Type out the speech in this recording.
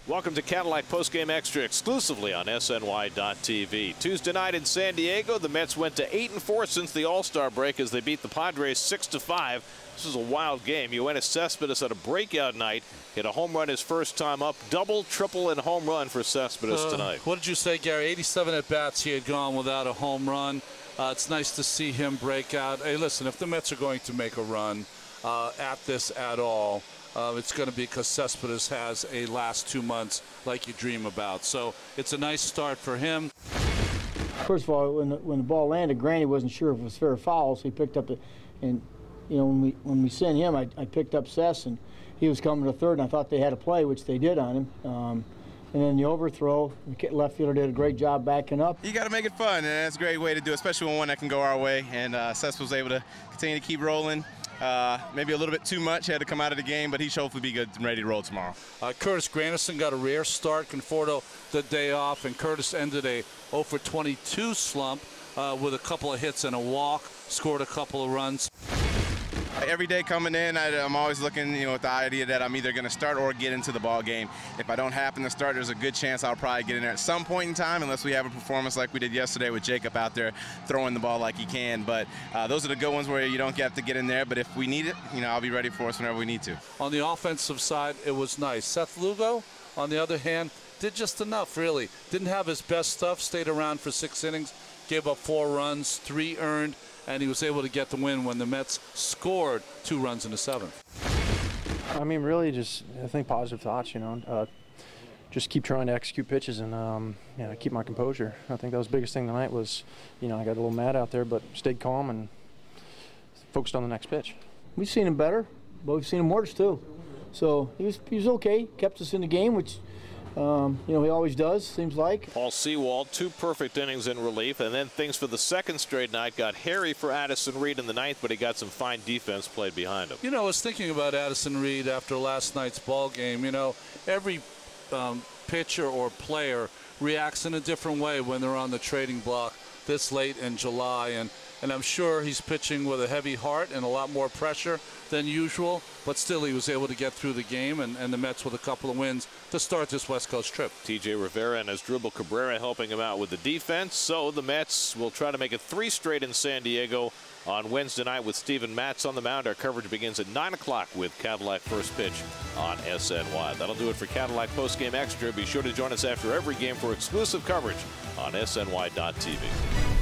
Welcome to Cadillac Postgame Extra exclusively on SNY.TV. Tuesday night in San Diego, the Mets went to 8-4 since the All-Star break as they beat the Padres 6-5. This was a wild game. Yoenis Cespedes had a breakout night, hit a home run his first time up, double, triple, and home run for Cespedes tonight. What did you say, Gary? 87 at-bats he had gone without a home run. It's nice to see him break out. Hey, listen, if the Mets are going to make a run at this at all, it's going to be because Cespedes has a last 2 months like you dream about. So it's a nice start for him. First of all, when the ball landed, Granny wasn't sure if it was fair or foul, so he picked up and you know, when we sent him, I picked up Cess, and he was coming to third, and I thought they had a play, which they did on him. And then the overthrow, the left fielder did a great job backing up. You got to make it fun, and that's a great way to do it, especially when one that can go our way. And Cess was able to continue to keep rolling. Maybe a little bit too much. He had to come out of the game, but he should hopefully be good and ready to roll tomorrow. Curtis Granderson got a rare start. Conforto the day off, and Curtis ended a 0-for-22 slump with a couple of hits and a walk, scored a couple of runs. Every day coming in, I'm always looking, you know, with the idea that I'm either going to start or get into the ball game. If I don't happen to start, there's a good chance I'll probably get in there at some point in time, unless we have a performance like we did yesterday with Jacob out there throwing the ball like he can. But those are the good ones where you don't have to get in there. But if we need it, you know, I'll be ready for us whenever we need to. On the offensive side, it was nice. Seth Lugo, on the other hand, did just enough, really. Didn't have his best stuff, stayed around for 6 innings, gave up 4 runs, 3 earned, and he was able to get the win when the Mets scored 2 runs in the 7th. I mean, really just, I think, positive thoughts, you know. Just keep trying to execute pitches and you know, keep my composure. I think that was the biggest thing tonight was, you know, I got a little mad out there, but stayed calm and focused on the next pitch. We've seen him better, but we've seen him worse too. So he was okay, kept us in the game, which you know, he always does, seems like. Paul Sewald, 2 perfect innings in relief, and then things for the second straight night got hairy for Addison Reed in the 9th, but he got some fine defense played behind him. You know, I was thinking about Addison Reed after last night's ball game. You know, every pitcher or player reacts in a different way when they're on the trading block this late in July, and I'm sure he's pitching with a heavy heart and a lot more pressure than usual, but still he was able to get through the game, and the Mets with a couple of wins to start this West Coast trip. TJ Rivera and Asdrubal Cabrera helping him out with the defense, so the Mets will try to make it 3 straight in San Diego on Wednesday night with Steven Matz on the mound. Our coverage begins at 9 o'clock with Cadillac First Pitch on SNY. That'll do it for Cadillac Postgame Extra. Be sure to join us after every game for exclusive coverage on SNY.TV.